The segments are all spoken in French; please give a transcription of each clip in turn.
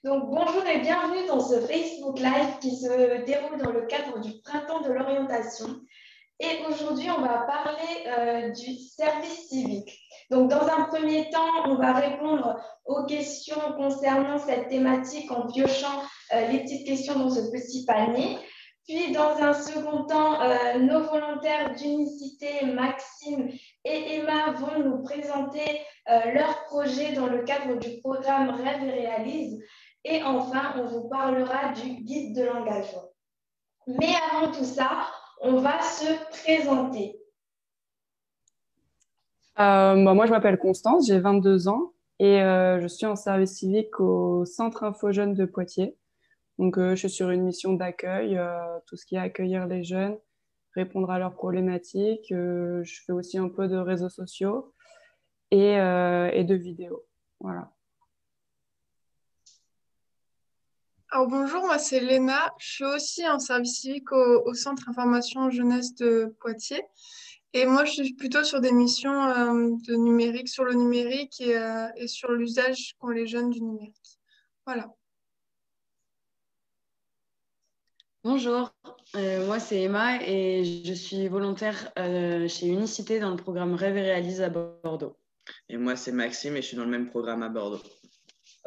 Donc, bonjour et bienvenue dans ce Facebook Live qui se déroule dans le cadre du Printemps de l'orientation. Et aujourd'hui, on va parler du service civique. Donc, dans un premier temps, on va répondre aux questions concernant cette thématique en piochant les petites questions dans ce petit panier. Puis, dans un second temps, nos volontaires d'unicité, Maxime et Emma, vont nous présenter leur projet dans le cadre du programme Rêve et Réalise. Et enfin, on vous parlera du guide de l'engagement. Mais avant tout ça, on va se présenter. Moi, je m'appelle Constance, j'ai 22 ans et je suis en service civique au Centre Info Jeunes de Poitiers. Donc, je suis sur une mission d'accueil, tout ce qui est accueillir les jeunes, répondre à leurs problématiques. Je fais aussi un peu de réseaux sociaux et de vidéos. Voilà. Alors bonjour, moi c'est Léna. Je suis aussi en service civique au Centre Information Jeunesse de Poitiers. Et moi, je suis plutôt sur des missions de numérique, sur le numérique et sur l'usage qu'ont les jeunes du numérique. Voilà. Bonjour, moi c'est Emma et je suis volontaire chez Unicité dans le programme Rêve et Réalise à Bordeaux. Et moi c'est Maxime et je suis dans le même programme à Bordeaux.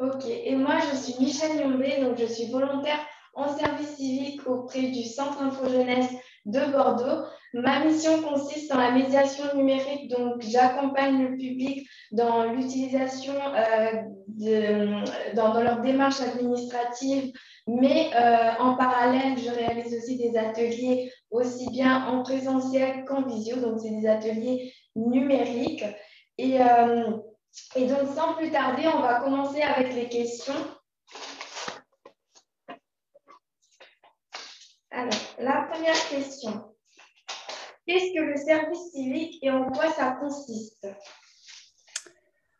Ok, et moi je suis Michel Yombé, donc je suis volontaire en service civique auprès du Centre Info Jeunesse de Bordeaux. Ma mission consiste en la médiation numérique, donc j'accompagne le public dans l'utilisation dans leur démarche administrative, mais en parallèle, je réalise aussi des ateliers aussi bien en présentiel qu'en visio, donc c'est des ateliers numériques. Et donc, sans plus tarder, on va commencer avec les questions. Alors, la première question. Qu'est-ce que le service civique et en quoi ça consiste?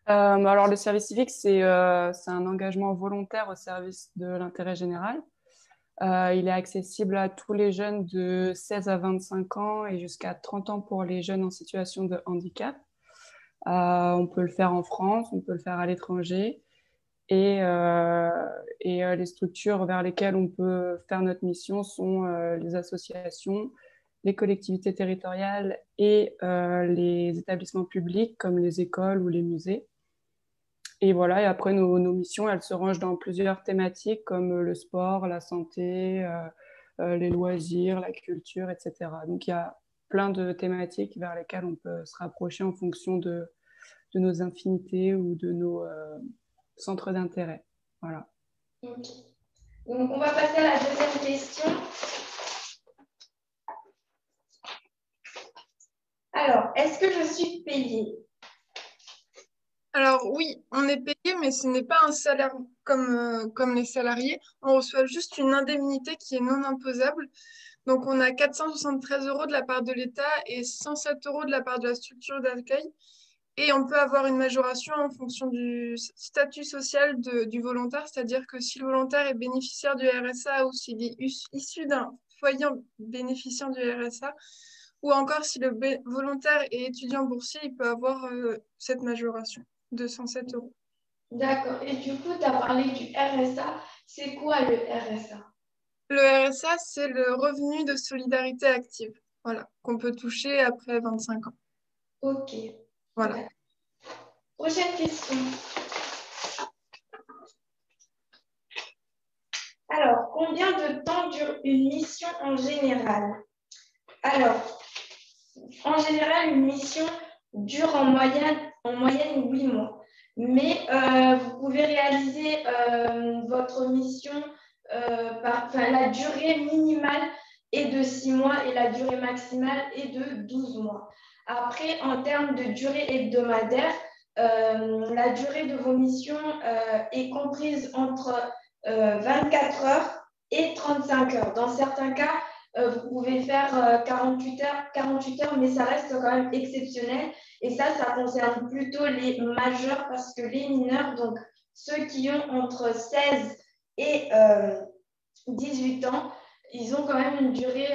Alors, le service civique, c'est un engagement volontaire au service de l'intérêt général. Il est accessible à tous les jeunes de 16 à 25 ans et jusqu'à 30 ans pour les jeunes en situation de handicap. On peut le faire en France, on peut le faire à l'étranger. Et les structures vers lesquelles on peut faire notre mission sont les associations, les collectivités territoriales et les établissements publics comme les écoles ou les musées. Et voilà, et après nos missions, elles se rangent dans plusieurs thématiques comme le sport, la santé, les loisirs, la culture, etc. Donc il y a plein de thématiques vers lesquelles on peut se rapprocher en fonction de nos affinités ou de nos centres d'intérêt. Voilà. Okay. Donc, on va passer à la deuxième question. Alors, est-ce que je suis payée? Alors oui, on est payé, mais ce n'est pas un salaire comme les salariés. On reçoit juste une indemnité qui est non imposable. Donc on a 473 € de la part de l'État et 107 € de la part de la structure d'accueil. Et on peut avoir une majoration en fonction du statut social du volontaire, c'est-à-dire que si le volontaire est bénéficiaire du RSA ou s'il est issu d'un foyer bénéficiant du RSA, ou encore si le volontaire est étudiant boursier, il peut avoir cette majoration de 107 €. D'accord. Et du coup, tu as parlé du RSA. C'est quoi le RSA? Le RSA, c'est le revenu de solidarité active, voilà, qu'on peut toucher après 25 ans. Ok. Voilà. D'accord. Prochaine question. Alors, combien de temps dure une mission en général? Alors, en général, une mission dure en moyenne 8 mois. Mais vous pouvez réaliser votre mission, la durée minimale est de 6 mois et la durée maximale est de 12 mois. Après, en termes de durée hebdomadaire, la durée de vos missions est comprise entre 24 heures et 35 heures. Dans certains cas, vous pouvez faire 48 heures, mais ça reste quand même exceptionnel. Et ça concerne plutôt les majeurs parce que les mineurs, donc ceux qui ont entre 16 et 18 ans, ils ont quand même une durée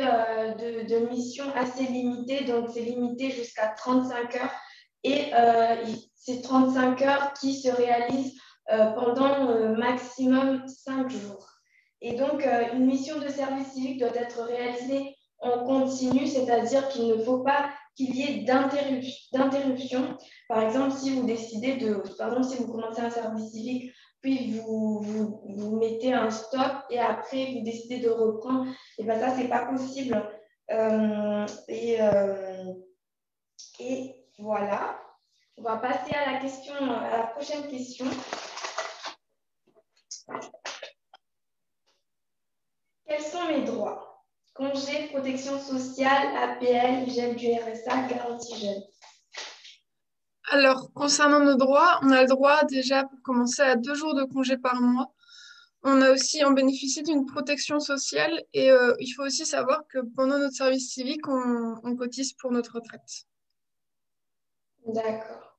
de mission assez limitée. Donc, c'est limité jusqu'à 35 heures. Et c'est 35 heures qui se réalisent pendant maximum 5 jours. Et donc, une mission de service civique doit être réalisée en continu, c'est-à-dire qu'il ne faut pas qu'il y ait d'interruption. Par exemple, si vous décidez si vous commencez un service civique, puis vous mettez un stop et après vous décidez de reprendre, et bien ça, c'est pas possible. Et voilà. On va passer à la prochaine question. Quels sont mes droits? Congé, protection sociale, APL, gel du RSA, garantie jeune. Alors, concernant nos droits, on a le droit déjà pour commencer à 2 jours de congé par mois. On a aussi, on bénéficie d'une protection sociale et il faut aussi savoir que pendant notre service civique, on cotise pour notre retraite. D'accord.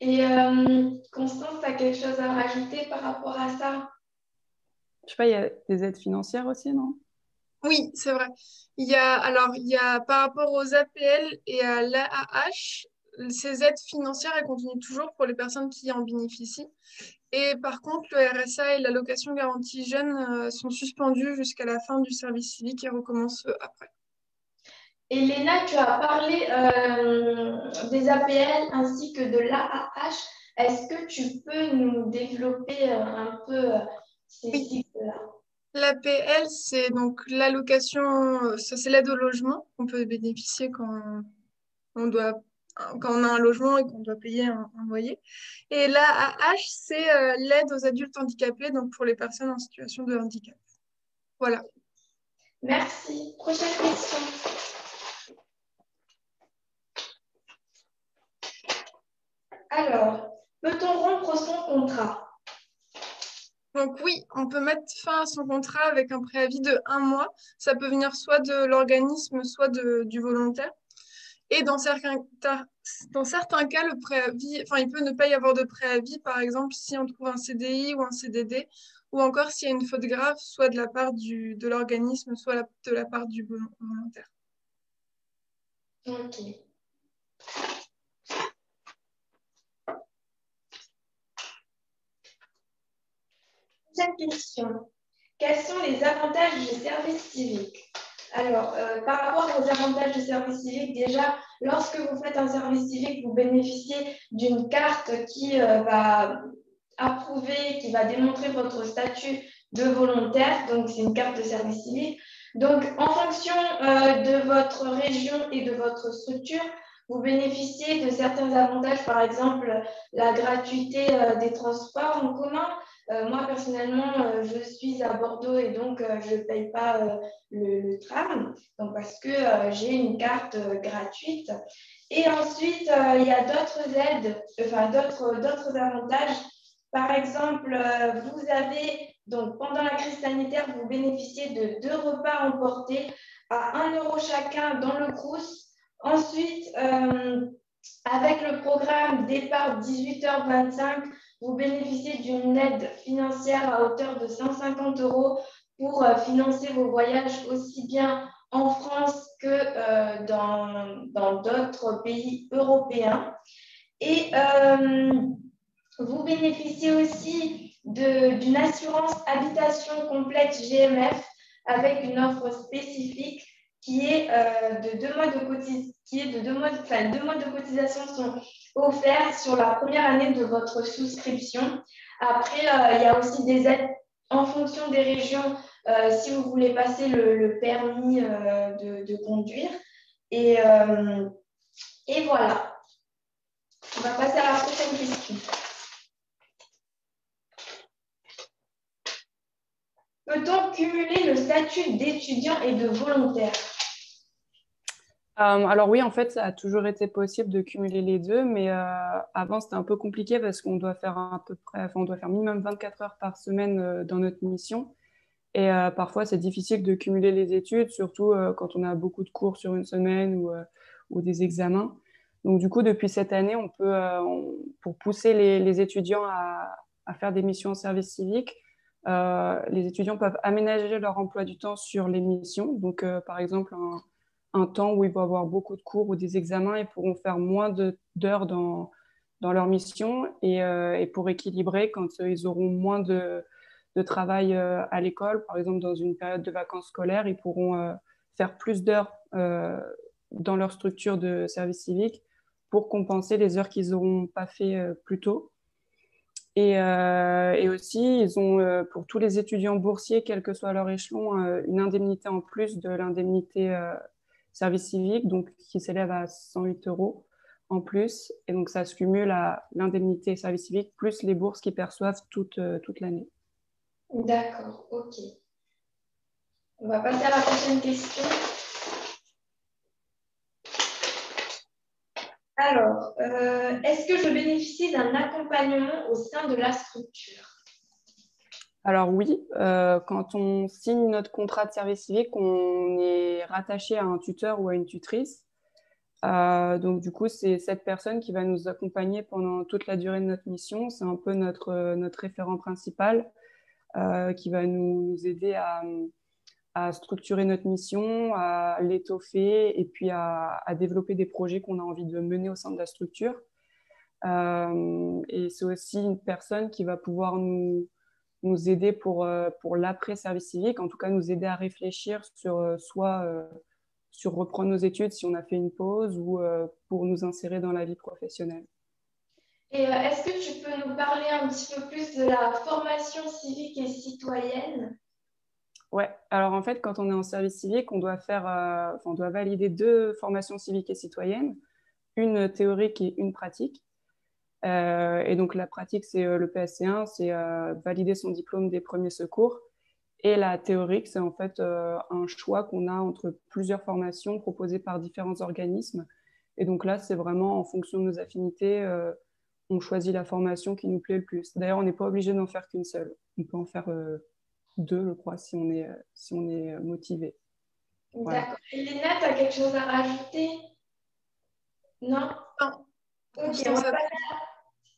Et Constance, tu as quelque chose à rajouter par rapport à ça? Je sais pas, il y a des aides financières aussi, non? Oui, c'est vrai. Il y a par rapport aux APL et à l'AAH, ces aides financières, elles continuent toujours pour les personnes qui en bénéficient. Et par contre, le RSA et l'allocation garantie jeune sont suspendus jusqu'à la fin du service civique et recommencent après. Et Léna, tu as parlé des APL ainsi que de l'AAH. Est-ce que tu peux nous développer un peu ces Oui. cycles-là? L'APL, c'est donc l'allocation, ça c'est l'aide au logement qu'on peut bénéficier on doit, quand on a un logement et qu'on doit payer un loyer. Et l'AAH, c'est l'aide aux adultes handicapés, donc pour les personnes en situation de handicap. Voilà. Merci. Prochaine question. Alors, peut-on rompre son contrat? Donc oui, on peut mettre fin à son contrat avec un préavis de 1 mois. Ça peut venir soit de l'organisme, soit du volontaire. Et dans certains cas, le préavis, il peut ne pas y avoir de préavis, par exemple, si on trouve un CDI ou un CDD, ou encore s'il y a une faute grave, soit de la part de l'organisme, soit de la part du volontaire. Ok. Prochaine question. Quels sont les avantages du service civique? Alors, par rapport aux avantages du service civique, déjà, lorsque vous faites un service civique, vous bénéficiez d'une carte qui va approuver, qui va démontrer votre statut de volontaire. Donc, c'est une carte de service civique. Donc, en fonction de votre région et de votre structure, vous bénéficiez de certains avantages, par exemple la gratuité des transports en commun. Moi, personnellement, je suis à Bordeaux et donc je ne paye pas le tram, donc parce que j'ai une carte gratuite. Et ensuite, il y a d'autres aides, enfin d'autres avantages. Par exemple, vous avez, donc pendant la crise sanitaire, vous bénéficiez de 2 repas emportés à 1 € chacun dans le Crous. Ensuite, avec le programme départ 18h25, vous bénéficiez d'une aide financière à hauteur de 150 € pour financer vos voyages aussi bien en France que dans d'autres pays européens. Et vous bénéficiez aussi d'une assurance habitation complète GMF avec une offre spécifique qui est de 2 mois de cotisation. 2 mois de cotisation sont offerts sur la première année de votre souscription. Après, il y a aussi des aides en fonction des régions si vous voulez passer le permis de conduire. Et voilà. On va passer à la prochaine question. Peut-on cumuler le statut d'étudiant et de volontaire? Alors oui, en fait, ça a toujours été possible de cumuler les deux, mais avant, c'était un peu compliqué parce qu'on doit faire on doit faire minimum 24 heures par semaine dans notre mission. Et parfois, c'est difficile de cumuler les études, surtout quand on a beaucoup de cours sur une semaine ou des examens. Donc du coup, depuis cette année, on peut, pour pousser les étudiants à faire des missions en service civique, les étudiants peuvent aménager leur emploi du temps sur les missions. Donc par exemple, un temps où ils vont avoir beaucoup de cours ou des examens, ils pourront faire moins d'heures dans dans leur mission et pour équilibrer quand ils auront moins de travail à l'école. Par exemple, dans une période de vacances scolaires, ils pourront faire plus d'heures dans leur structure de service civique pour compenser les heures qu'ils n'auront pas fait plus tôt. Et aussi, ils ont, pour tous les étudiants boursiers, quel que soit leur échelon, une indemnité en plus de l'indemnité service civique, donc qui s'élève à 108 € en plus. Et donc, ça se cumule à l'indemnité service civique plus les bourses qu'ils perçoivent toute l'année. D'accord, ok. On va passer à la prochaine question. Alors, est-ce que je bénéficie d'un accompagnement au sein de la structure? Alors oui, quand on signe notre contrat de service civique, on est rattaché à un tuteur ou à une tutrice. Donc du coup, c'est cette personne qui va nous accompagner pendant toute la durée de notre mission. C'est un peu notre référent principal qui va nous aider à structurer notre mission, à l'étoffer et puis à développer des projets qu'on a envie de mener au sein de la structure. Et c'est aussi une personne qui va pouvoir nous aider pour l'après-service civique, en tout cas nous aider à réfléchir sur sur reprendre nos études si on a fait une pause ou pour nous insérer dans la vie professionnelle. Et est-ce que tu peux nous parler un petit peu plus de la formation civique et citoyenne? Ouais, alors en fait, quand on est en service civique, on doit on doit valider 2 formations civiques et citoyennes, une théorique et une pratique. Et donc la pratique, c'est le PSC1, c'est valider son diplôme des premiers secours. Et la théorique, c'est en fait un choix qu'on a entre plusieurs formations proposées par différents organismes. Et donc là, c'est vraiment en fonction de nos affinités, on choisit la formation qui nous plaît le plus. D'ailleurs, on n'est pas obligé d'en faire qu'une seule. On peut en faire 2, je crois, si on est motivé. Voilà. D'accord. Elena, tu as quelque chose à rajouter? Non? Non.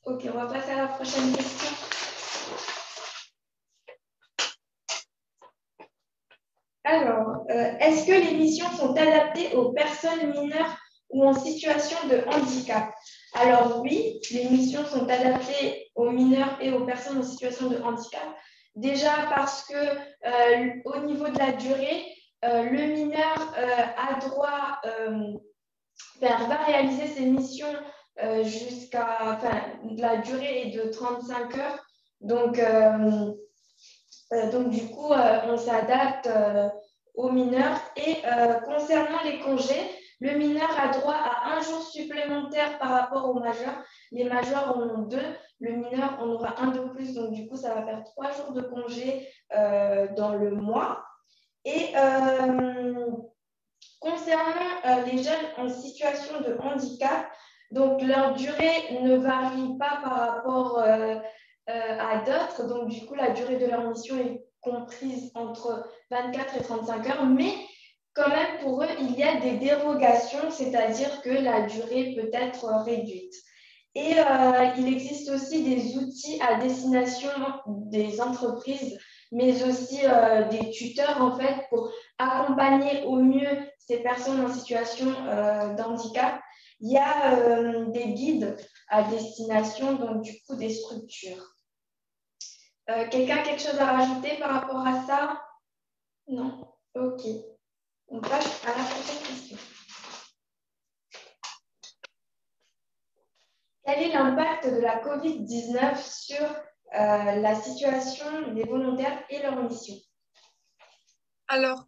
Ok, on va passer à la prochaine question. Alors, est-ce que les missions sont adaptées aux personnes mineures ou en situation de handicap? Alors oui, les missions sont adaptées aux mineurs et aux personnes en situation de handicap. Déjà parce que au niveau de la durée, le mineur a droit, va réaliser ses missions jusqu'à, la durée est de 35 heures. Donc du coup, on s'adapte aux mineurs. Et concernant les congés, le mineur a droit à 1 jour supplémentaire par rapport aux majeurs. Les majeurs en ont 2, le mineur en aura 1 de plus. Donc du coup, ça va faire 3 jours de congé dans le mois. Et concernant les jeunes en situation de handicap, donc leur durée ne varie pas par rapport à d'autres. Donc, du coup, la durée de leur mission est comprise entre 24 et 35 heures. Mais quand même, pour eux, il y a des dérogations, c'est-à-dire que la durée peut être réduite. Et il existe aussi des outils à destination des entreprises, mais aussi des tuteurs, en fait, pour accompagner au mieux ces personnes en situation d'handicap. Il y a des guides à destination, donc du coup, des structures. Quelqu'un a quelque chose à rajouter par rapport à ça? Non? Ok. On passe à la prochaine question. Quel est l'impact de la COVID-19 sur la situation des volontaires et leur mission? Alors,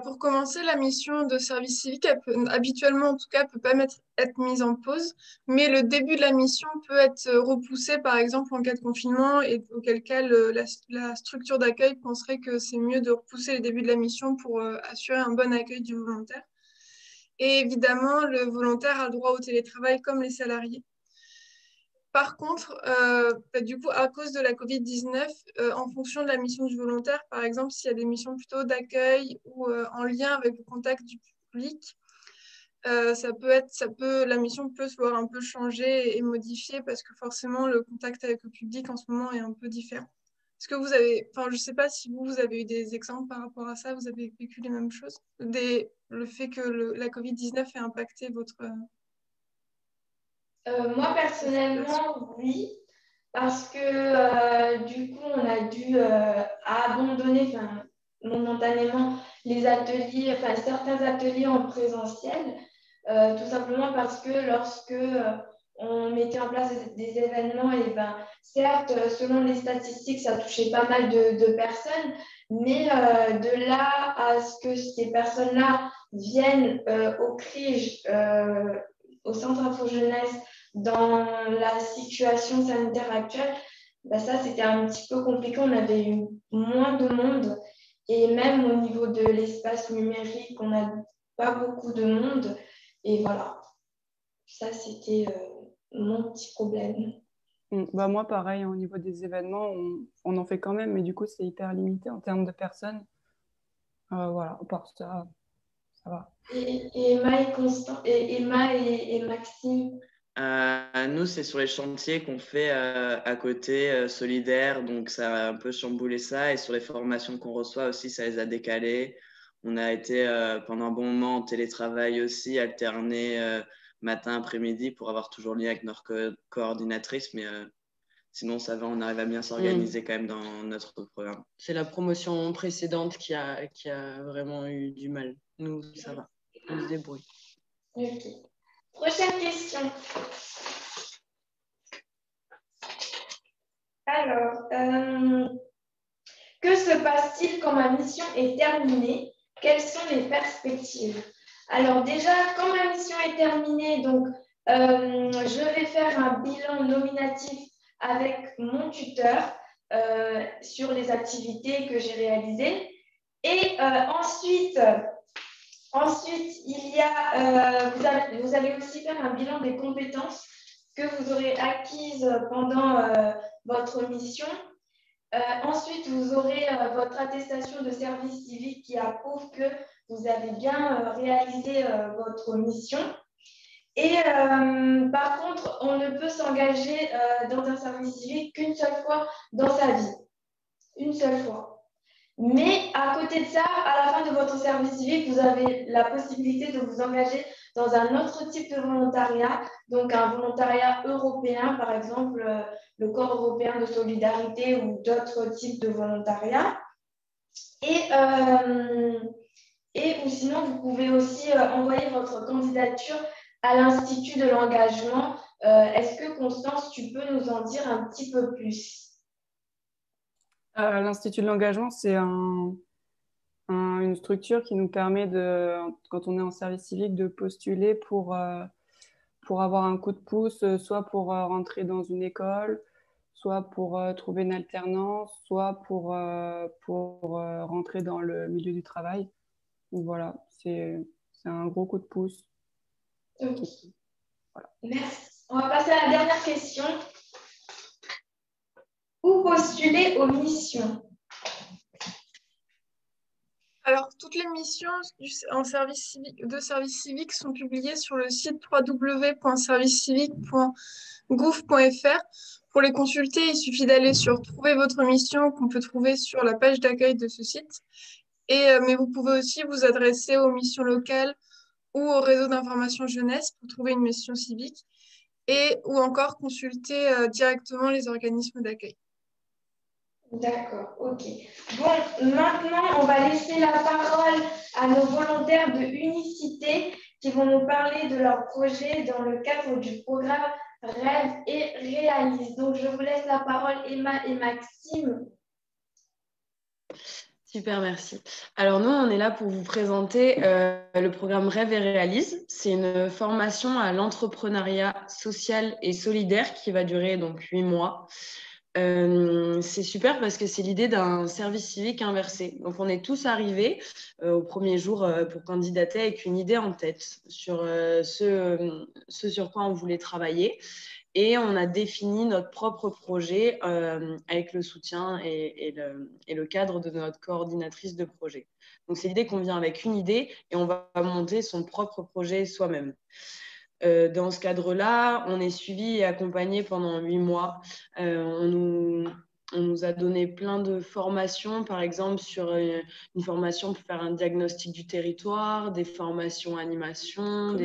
pour commencer, la mission de service civique, habituellement en tout cas, peut pas être mise en pause, mais le début de la mission peut être repoussé, par exemple en cas de confinement, et auquel cas la structure d'accueil penserait que c'est mieux de repousser le début de la mission pour assurer un bon accueil du volontaire. Et évidemment, le volontaire a le droit au télétravail comme les salariés. Par contre, du coup, à cause de la COVID-19, en fonction de la mission du volontaire, par exemple, s'il y a des missions plutôt d'accueil ou en lien avec le contact du public, la mission peut se voir un peu changer et modifier parce que forcément, le contact avec le public en ce moment est un peu différent. Est-ce que vous avez, je ne sais pas si vous avez eu des exemples par rapport à ça, vous avez vécu les mêmes choses, le fait que la COVID-19 ait impacté votre... Moi, personnellement, oui, parce que du coup, on a dû abandonner momentanément les ateliers, certains ateliers en présentiel, tout simplement parce que lorsque on mettait en place des événements, et certes, selon les statistiques, ça touchait pas mal de personnes, mais de là à ce que ces personnes-là viennent au CRIJ, au Centre Info Jeunesse, dans la situation sanitaire actuelle, ça, c'était un petit peu compliqué. On avait eu moins de monde et même au niveau de l'espace numérique, on n'a pas beaucoup de monde. Et voilà, ça, c'était mon petit problème. Moi, pareil, au niveau des événements, on en fait quand même, mais du coup, c'est hyper limité en termes de personnes. Voilà, à part ça, ça va. Et Emma et Constant, et Emma et Maxime. Nous, c'est sur les chantiers qu'on fait à côté, solidaires, donc ça a un peu chamboulé ça. Et sur les formations qu'on reçoit aussi, ça les a décalées. On a été pendant un bon moment en télétravail aussi, alterné matin, après-midi pour avoir toujours lien avec notre coordinatrice. Mais sinon, ça va, on arrive à bien s'organiser quand même dans notre programme. C'est la promotion précédente qui a vraiment eu du mal. Nous, ça va, on se débrouille. Ok. Prochaine question. Alors, que se passe-t-il quand ma mission est terminée? Quelles sont les perspectives? Alors déjà, quand ma mission est terminée, donc je vais faire un bilan nominatif avec mon tuteur sur les activités que j'ai réalisées. Et ensuite, il y a, vous allez aussi faire un bilan des compétences que vous aurez acquises pendant votre mission. Ensuite, vous aurez votre attestation de service civique qui approuve que vous avez bien réalisé votre mission. Et par contre, on ne peut s'engager dans un service civique qu'une seule fois dans sa vie. Une seule fois. Mais à côté de ça, à la fin de votre service civique, vous avez la possibilité de vous engager dans un autre type de volontariat, donc un volontariat européen, par exemple le corps européen de solidarité ou d'autres types de volontariat. Ou sinon, vous pouvez aussi envoyer votre candidature à l'Institut de l'engagement. Est-ce que Constance, tu peux nous en dire un petit peu plus? L'Institut de l'engagement, c'est une structure qui nous permet, quand on est en service civique, de postuler pour avoir un coup de pouce, soit pour rentrer dans une école, soit pour trouver une alternance, soit pour rentrer dans le milieu du travail. Donc voilà, c'est un gros coup de pouce. Ok. Voilà. Merci. On va passer à la dernière question. Où postuler aux missions? Alors, toutes les missions de service civique sont publiées sur le site www.servicecivique.gouv.fr. Pour les consulter, il suffit d'aller sur Trouver votre mission qu'on peut trouver sur la page d'accueil de ce site. Mais vous pouvez aussi vous adresser aux missions locales ou au réseau d'information jeunesse pour trouver une mission civique ou encore consulter directement les organismes d'accueil. D'accord, ok. Bon, maintenant, on va laisser la parole à nos volontaires de Unicité qui vont nous parler de leur projet dans le cadre du programme Rêve et Réalise. Donc, je vous laisse la parole, Emma et Maxime. Super, merci. Alors nous, on est là pour vous présenter le programme Rêve et Réalise. C'est une formation à l'entrepreneuriat social et solidaire qui va durer donc 8 mois. C'est super parce que c'est l'idée d'un service civique inversé. Donc, on est tous arrivés au premier jour pour candidater avec une idée en tête sur ce sur quoi on voulait travailler. Et on a défini notre propre projet avec le soutien et le cadre de notre coordinatrice de projet. Donc, c'est l'idée qu'on vient avec une idée et on va monter son propre projet soi-même. Dans ce cadre-là, on est suivi et accompagné pendant 8 mois. On nous on nous a donné plein de formations, par exemple sur une formation pour faire un diagnostic du territoire, des formations animation,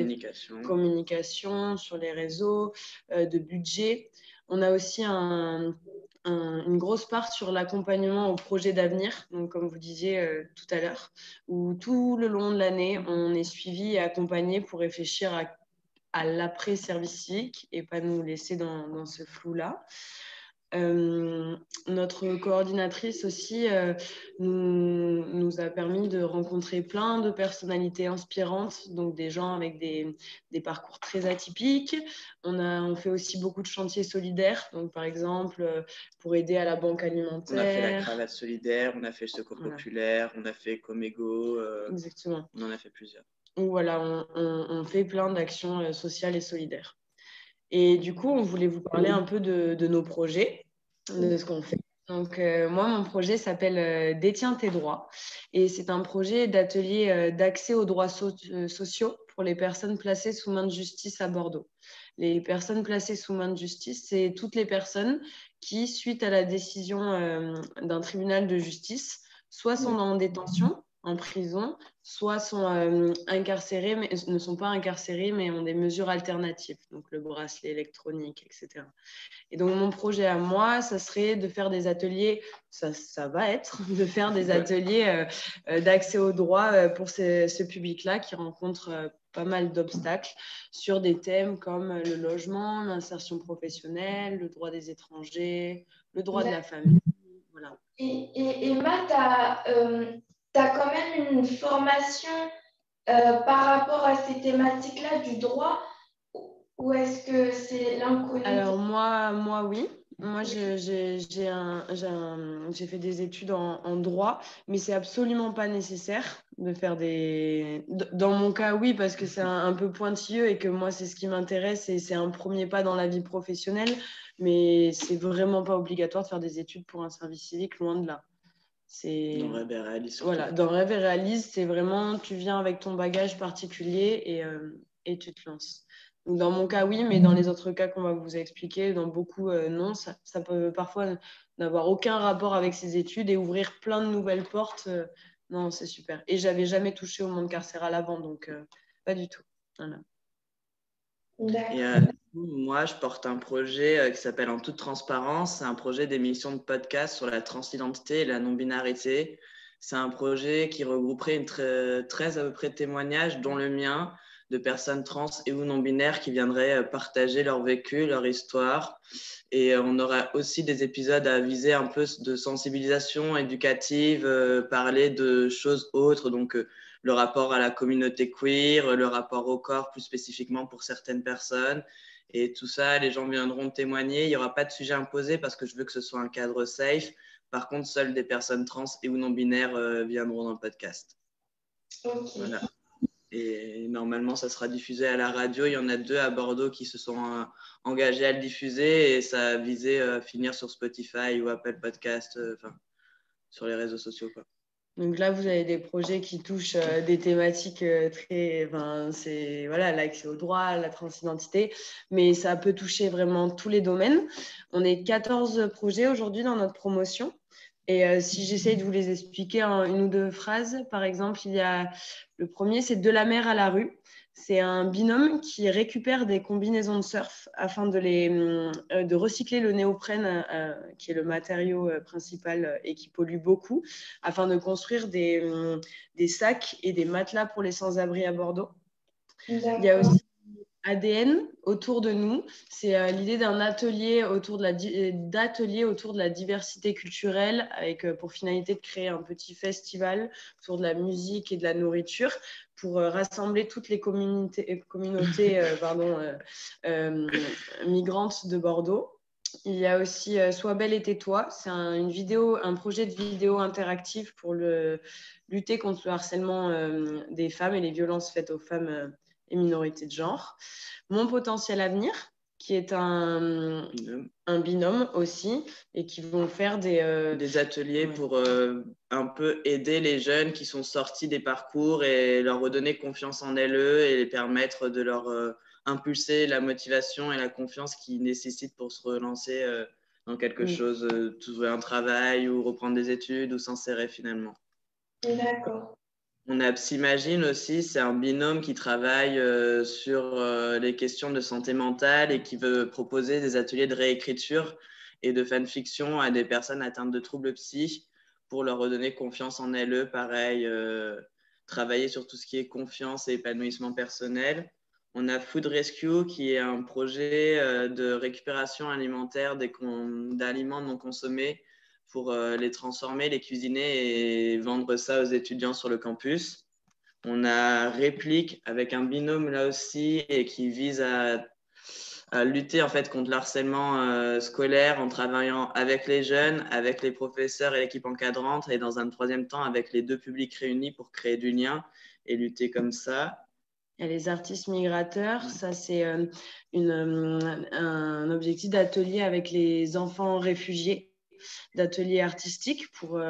communication sur les réseaux, de budget. On a aussi une grosse part sur l'accompagnement au projet d'avenir, donc comme vous disiez tout à l'heure, où tout le long de l'année, on est suivi et accompagné pour réfléchir à l'après-service civique et pas nous laisser dans ce flou-là. Notre coordinatrice aussi nous a permis de rencontrer plein de personnalités inspirantes, donc des gens avec des parcours très atypiques. On fait aussi beaucoup de chantiers solidaires, donc par exemple pour aider à la banque alimentaire. On a fait la cravate solidaire, on a fait le secours populaire, on a fait Comego. Exactement. On en a fait plusieurs. Donc voilà, on fait plein d'actions sociales et solidaires. Et du coup, on voulait vous parler un peu de nos projets, de ce qu'on fait. Donc, moi, mon projet s'appelle Détiens tes droits. Et c'est un projet d'atelier d'accès aux droits sociaux pour les personnes placées sous main de justice à Bordeaux. Les personnes placées sous main de justice, c'est toutes les personnes qui, suite à la décision d'un tribunal de justice, soit sont en détention, en prison, soit sont incarcérés, mais ne sont pas incarcérés, mais ont des mesures alternatives, donc le bracelet électronique, etc. Et donc, mon projet à moi, ça serait de faire des ateliers, ça va être, de faire des ateliers d'accès aux droits pour ce public-là qui rencontre pas mal d'obstacles sur des thèmes comme le logement, l'insertion professionnelle, le droit des étrangers, le droit de la famille. Voilà. Et Matt, tu as quand même une formation par rapport à ces thématiques-là du droit, ou est-ce que c'est l'inconnu? Alors moi oui. Moi, j'ai fait des études en droit, mais c'est absolument pas nécessaire de faire des... Dans mon cas, oui, parce que c'est un peu pointilleux et que moi, c'est ce qui m'intéresse et c'est un premier pas dans la vie professionnelle, mais c'est vraiment pas obligatoire de faire des études pour un service civique, loin de là. Dans Rêve et Réalise. Voilà, dans Rêve et Réalise, c'est vraiment, tu viens avec ton bagage particulier et tu te lances. Donc, dans mon cas, oui, mais dans les autres cas qu'on va vous expliquer, dans beaucoup, non. Ça peut parfois n'avoir aucun rapport avec ses études et ouvrir plein de nouvelles portes. Non, c'est super. Et j'avais jamais touché au monde carcéral avant, donc pas du tout. Voilà. Et moi, je porte un projet qui s'appelle En toute transparence. C'est un projet d'émission de podcast sur la transidentité et la non-binarité. C'est un projet qui regrouperait une 13 à peu près de témoignages, dont le mien, de personnes trans et ou non-binaires qui viendraient partager leur vécu, leur histoire. Et on aura aussi des épisodes à viser un peu de sensibilisation éducative, parler de choses autres, donc le rapport à la communauté queer, le rapport au corps plus spécifiquement pour certaines personnes. Et tout ça, les gens viendront témoigner. Il n'y aura pas de sujet imposé parce que je veux que ce soit un cadre safe. Par contre, seules des personnes trans et ou non-binaires viendront dans le podcast. Okay. Voilà. Et normalement, ça sera diffusé à la radio. Il y en a 2 à Bordeaux qui se sont engagés à le diffuser et ça a visé finir sur Spotify ou Apple Podcast, sur les réseaux sociaux, quoi. Donc là, vous avez des projets qui touchent des thématiques très... c'est voilà, l'accès au droit, la transidentité, mais ça peut toucher vraiment tous les domaines. On est 14 projets aujourd'hui dans notre promotion. Et si j'essaye de vous les expliquer en une ou deux phrases, par exemple, il y a le premier, c'est De la mer à la rue. C'est un binôme qui récupère des combinaisons de surf afin de recycler le néoprène, qui est le matériau principal et qui pollue beaucoup, afin de construire des sacs et des matelas pour les sans-abri à Bordeaux. Il y a aussi ADN autour de nous, c'est l'idée d'un atelier autour de la diversité culturelle avec pour finalité de créer un petit festival autour de la musique et de la nourriture pour rassembler toutes les communautés migrantes de Bordeaux. Il y a aussi Sois belle et tais-toi, c'est un projet de vidéo interactive pour lutter contre le harcèlement des femmes et les violences faites aux femmes et minorités de genre. Mon potentiel avenir, qui est un binôme aussi, et qui vont faire des ateliers pour un peu aider les jeunes qui sont sortis des parcours et leur redonner confiance en elles et les permettre de leur impulser la motivation et la confiance qu'ils nécessitent pour se relancer dans quelque chose, trouver un travail ou reprendre des études ou s'insérer finalement. D'accord. On a Psymagine aussi, c'est un binôme qui travaille sur les questions de santé mentale et qui veut proposer des ateliers de réécriture et de fanfiction à des personnes atteintes de troubles psy pour leur redonner confiance en elles, pareil, travailler sur tout ce qui est confiance et épanouissement personnel. On a Food Rescue qui est un projet de récupération alimentaire d'aliments non consommés pour les transformer, les cuisiner et vendre ça aux étudiants sur le campus. On a Réplique avec un binôme là aussi et qui vise à lutter en fait contre le harcèlement scolaire en travaillant avec les jeunes, avec les professeurs et l'équipe encadrante et dans un troisième temps avec les deux publics réunis pour créer du lien et lutter comme ça. Il y a les artistes migrateurs, ça c'est un objectif d'atelier avec les enfants réfugiés, d'ateliers artistiques pour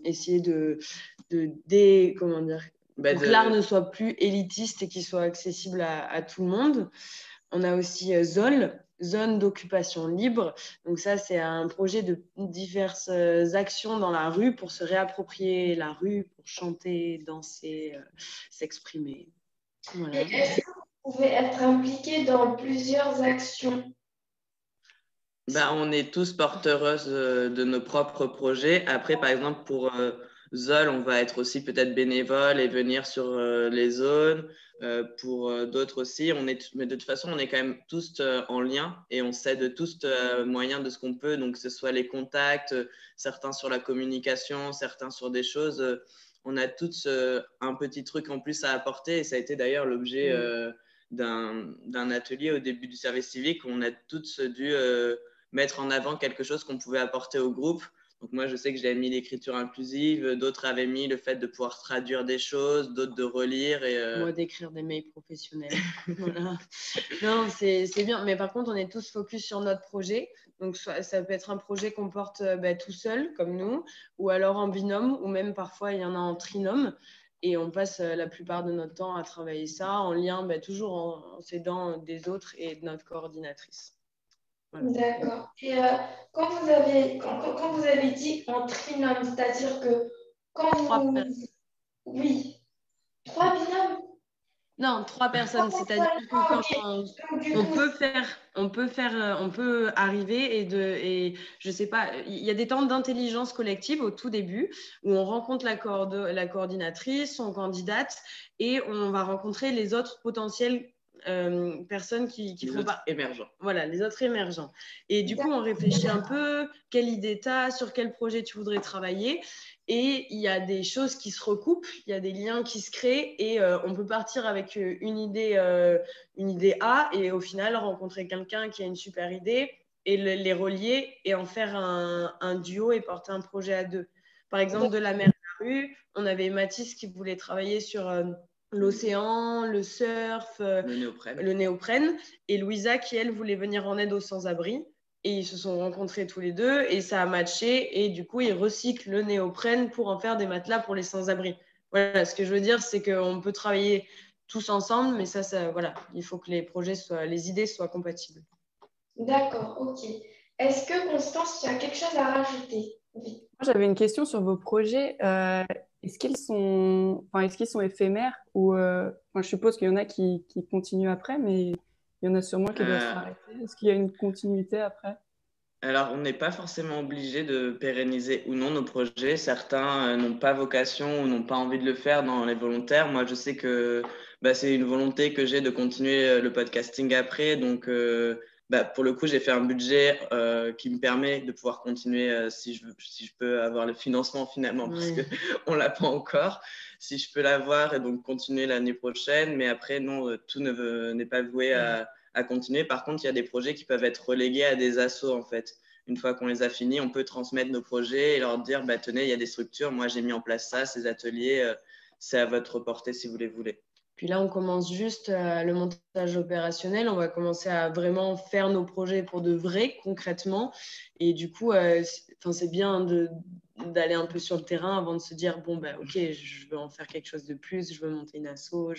essayer comment dire, pour que l'art ne soit plus élitiste et qu'il soit accessible à tout le monde. On a aussi ZOL, zone d'occupation libre. Donc ça, c'est un projet de diverses actions dans la rue pour se réapproprier la rue, pour chanter, danser, s'exprimer. Voilà. Et est-ce que vous pouvez être impliqué dans plusieurs actions? On est tous porteuses de nos propres projets. Après, par exemple, pour ZOL, on va être aussi peut-être bénévole et venir sur les zones. Pour d'autres aussi, mais de toute façon, on est quand même tous en lien et on s'aide tous moyen de ce qu'on peut. Donc, que ce soit les contacts, certains sur la communication, certains sur des choses. On a tous un petit truc en plus à apporter et ça a été d'ailleurs l'objet d'un atelier au début du service civique où on a tous dû mettre en avant quelque chose qu'on pouvait apporter au groupe. Donc moi, je sais que j'avais mis l'écriture inclusive, d'autres avaient mis le fait de pouvoir traduire des choses, d'autres de relire. Moi, d'écrire des mails professionnels. Voilà. Non, c'est bien. Mais par contre, on est tous focus sur notre projet. Donc, ça peut être un projet qu'on porte tout seul, comme nous, ou alors en binôme, ou même parfois, il y en a en trinôme. Et on passe la plupart de notre temps à travailler ça en lien toujours en s'aidant des autres et de notre coordinatrice. Voilà. D'accord. Et quand vous avez dit en trinôme, c'est-à-dire que quand vous... Oui. 3 binômes? Non, 3 personnes. C'est-à-dire qu'on peut arriver et je sais pas, il y a des temps d'intelligence collective au tout début où on rencontre la coordinatrice, son candidate et on va rencontrer les autres potentiels personnes qui font pas émergents. Voilà, les autres émergents. Et du coup, on réfléchit un peu quelle idée tu as, sur quel projet tu voudrais travailler. Et il y a des choses qui se recoupent, il y a des liens qui se créent et on peut partir avec une idée A et au final rencontrer quelqu'un qui a une super idée et les relier et en faire un duo et porter un projet à deux. Par exemple, de la mer à la rue, on avait Mathis qui voulait travailler sur l'océan, le surf, le néoprène et Louisa qui, elle, voulait venir en aide aux sans-abri. Et ils se sont rencontrés tous les deux et ça a matché. Et du coup, ils recyclent le néoprène pour en faire des matelas pour les sans-abri. Voilà, ce que je veux dire, c'est qu'on peut travailler tous ensemble, mais voilà, il faut que les idées soient compatibles. D'accord, ok. Est-ce que Constance, tu as quelque chose à rajouter? Oui. J'avais une question sur vos projets. Est-ce qu'ils sont éphémères ou je suppose qu'il y en a qui continuent après, mais il y en a sûrement qui doivent s'arrêter. Est-ce qu'il y a une continuité après? Alors, on n'est pas forcément obligé de pérenniser ou non nos projets. Certains n'ont pas vocation ou n'ont pas envie de le faire dans les volontaires. Moi, je sais que c'est une volonté que j'ai de continuer le podcasting après. Donc, pour le coup, j'ai fait un budget qui me permet de pouvoir continuer si je peux avoir le financement finalement, parce qu'on ne l'a pas encore. Si je peux l'avoir et donc continuer l'année prochaine. Mais après, non, tout n'est pas voué à continuer. Par contre, il y a des projets qui peuvent être relégués à des assos, en fait. Une fois qu'on les a finis, on peut transmettre nos projets et leur dire, tenez, il y a des structures, moi j'ai mis en place ça, ces ateliers, c'est à votre portée si vous les voulez. Puis là, on commence juste le montage opérationnel. On va commencer à vraiment faire nos projets pour de vrai, concrètement. Et du coup, c'est bien d'aller un peu sur le terrain avant de se dire, ok, je veux en faire quelque chose de plus, je veux monter une asso,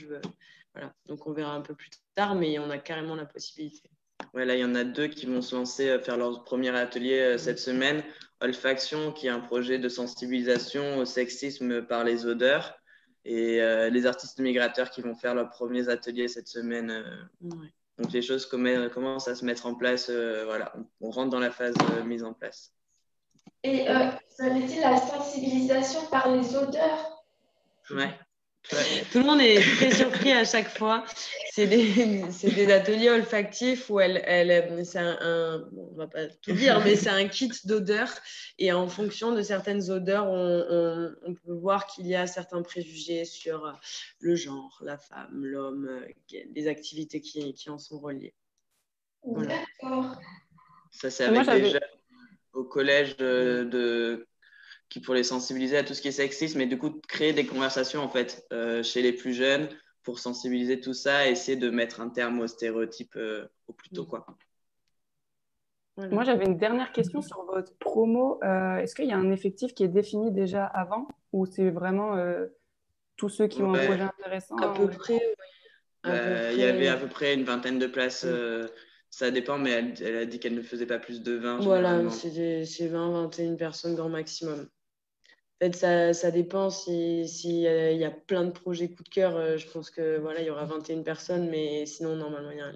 Voilà. Donc, on verra un peu plus tard, mais on a carrément la possibilité. Ouais, là, il y en a 2 qui vont se lancer, faire leur premier atelier cette semaine. Olfaction, qui est un projet de sensibilisation au sexisme par les odeurs. Et les artistes migrateurs qui vont faire leurs premiers ateliers cette semaine. Ouais. Donc, les choses commencent à se mettre en place. Voilà, on rentre dans la phase mise en place. Et ça veut dire la sensibilisation par les odeurs. Ouais. Tout le monde est très surpris à chaque fois. C'est des ateliers olfactifs où c'est bon, on va pas tout dire, mais c'est un kit d'odeurs. Et en fonction de certaines odeurs, on peut voir qu'il y a certains préjugés sur le genre, la femme, l'homme, les activités qui en sont reliées. Voilà. D'accord. Ça, c'est avec des jeunes au collège qui pour les sensibiliser à tout ce qui est sexisme et du coup créer des conversations en fait chez les plus jeunes pour sensibiliser tout ça et essayer de mettre un terme aux stéréotypes au plus tôt quoi. Voilà. Moi, j'avais une dernière question sur votre promo. Est-ce qu'il y a un effectif qui est défini déjà avant ou c'est vraiment tous ceux qui ont un projet intéressant? À peu près, oui. Il y avait à peu près une vingtaine de places. Ça dépend, mais elle a dit qu'elle ne faisait pas plus de 20. Voilà, c'est 20, 21 personnes grand maximum. En fait, ça dépend s'il y a plein de projets coup de cœur. Je pense que voilà, il y aura 21 personnes, mais sinon, normalement, il y a un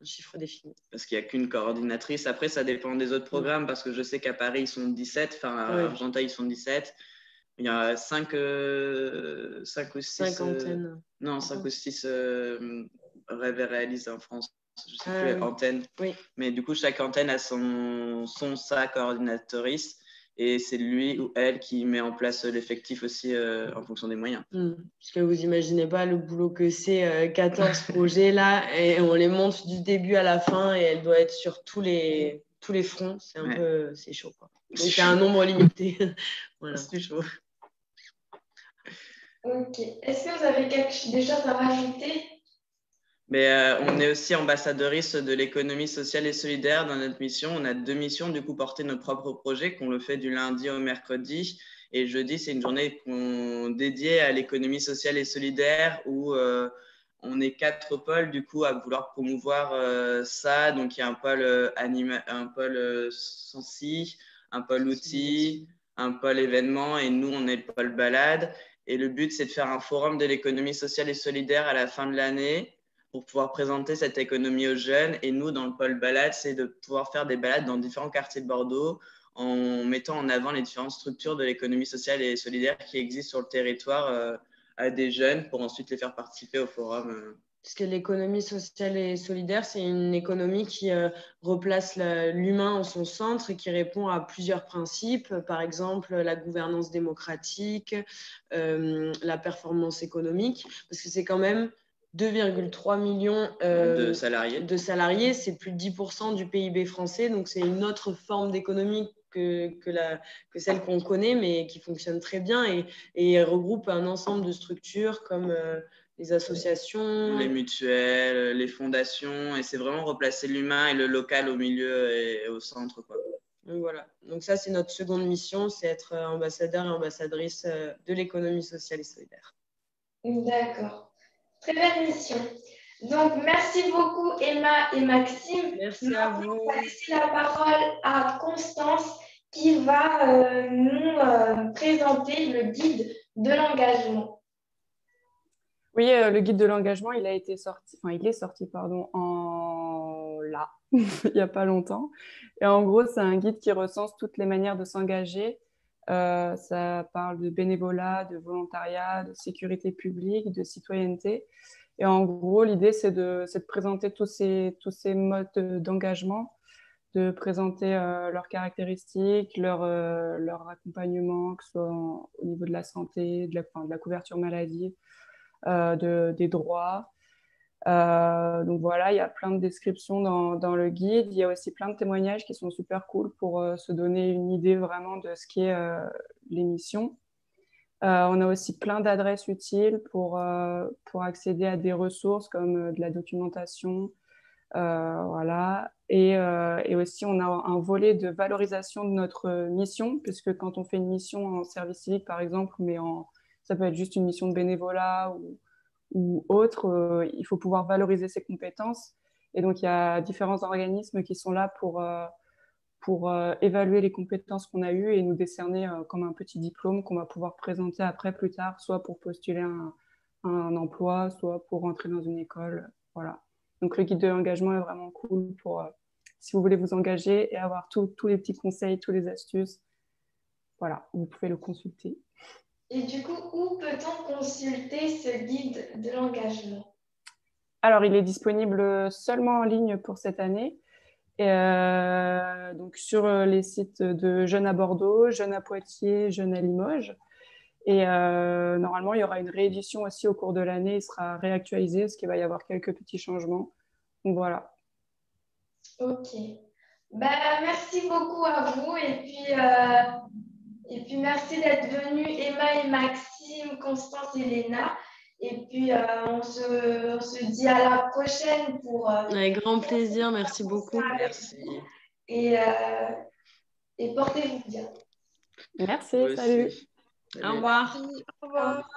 chiffre défini. Parce qu'il n'y a qu'une coordinatrice. Après, ça dépend des autres programmes, parce que je sais qu'à Paris, ils sont 17. Enfin, à Argenteuil, ils sont 17. Il y a 5 ou 6... Cinquantaine. Non, 5 ou 6 rêves et réalisent en France. Je ne sais plus, antenne. Oui. Mais du coup, chaque antenne a sa coordinatrice. Et c'est lui ou elle qui met en place l'effectif aussi en fonction des moyens. Parce que vous imaginez pas le boulot que c'est, 14 projets là, et on les monte du début à la fin, et elle doit être sur tous les fronts. C'est un peu, c'est chaud quoi. Donc il y a un nombre limité. Voilà. C'est chaud. Ok. Est-ce que vous avez des choses à rajouter? Mais on est aussi ambassadrice de l'économie sociale et solidaire dans notre mission. On a 2 missions, du coup, porter notre propre projet, qu'on le fait du lundi au mercredi. Et jeudi, c'est une journée dédiée à l'économie sociale et solidaire où on est 4 pôles, du coup, à vouloir promouvoir ça. Donc, il y a un pôle sensi, un pôle outils, un pôle événement, et nous, on est le pôle balade. Et le but, c'est de faire un forum de l'économie sociale et solidaire à la fin de l'année pour pouvoir présenter cette économie aux jeunes. Et nous, dans le pôle balade, c'est de pouvoir faire des balades dans différents quartiers de Bordeaux en mettant en avant les différentes structures de l'économie sociale et solidaire qui existent sur le territoire à des jeunes pour ensuite les faire participer au forum. Parce que l'économie sociale et solidaire, c'est une économie qui replace l'humain en son centre et qui répond à plusieurs principes, par exemple la gouvernance démocratique, la performance économique, parce que c'est quand même 2,3 millions de salariés, c'est plus de 10% du PIB français, donc c'est une autre forme d'économie que celle qu'on connaît, mais qui fonctionne très bien et regroupe un ensemble de structures comme les associations, les mutuelles, les fondations, et c'est vraiment replacer l'humain et le local au milieu et au centre, quoi. Donc voilà, donc ça c'est notre seconde mission, c'est être ambassadeur et ambassadrice de l'économie sociale et solidaire. D'accord. Très belle mission. Donc, merci beaucoup Emma et Maxime. Merci à vous. On va laisser la parole à Constance qui va nous présenter le guide de l'engagement. Oui, le guide de l'engagement, il est sorti il n'y a pas longtemps. Et en gros, c'est un guide qui recense toutes les manières de s'engager. Ça parle de bénévolat, de volontariat, de sécurité publique, de citoyenneté. Et en gros, l'idée, c'est de présenter tous ces modes d'engagement, de présenter leurs caractéristiques, leur accompagnement, que ce soit au niveau de la santé, de la couverture maladie, des droits. Donc voilà, il y a plein de descriptions dans le guide. Il y a aussi plein de témoignages qui sont super cool pour se donner une idée vraiment de ce qu'est l'émission. On a aussi plein d'adresses utiles pour accéder à des ressources comme de la documentation. Voilà. Et aussi, on a un volet de valorisation de notre mission, puisque quand on fait une mission en service civique, par exemple, mais ça peut être juste une mission de bénévolat ou autre, il faut pouvoir valoriser ses compétences. Et donc, il y a différents organismes qui sont là pour évaluer les compétences qu'on a eues et nous décerner comme un petit diplôme qu'on va pouvoir présenter après plus tard, soit pour postuler un emploi, soit pour rentrer dans une école. Voilà. Donc, le guide de l'engagement est vraiment cool pour si vous voulez vous engager et avoir tous les petits conseils, toutes les astuces. Voilà, vous pouvez le consulter. Et du coup, où peut-on consulter ce guide de l'engagement? Alors, il est disponible seulement en ligne pour cette année. Et donc sur les sites de Jeunes à Bordeaux, Jeunes à Poitiers, Jeunes à Limoges. Et normalement, il y aura une réédition aussi au cours de l'année. Il sera réactualisé parce qu'il va y avoir quelques petits changements. Donc voilà. Ok. Ben, merci beaucoup à vous. Et puis merci d'être venus, Emma et Maxime, Constance et Léna. Et puis, on se dit à la prochaine pour... Avec grand plaisir, merci beaucoup. Merci. Et portez-vous bien. Merci, salut. Au revoir. Merci, au revoir.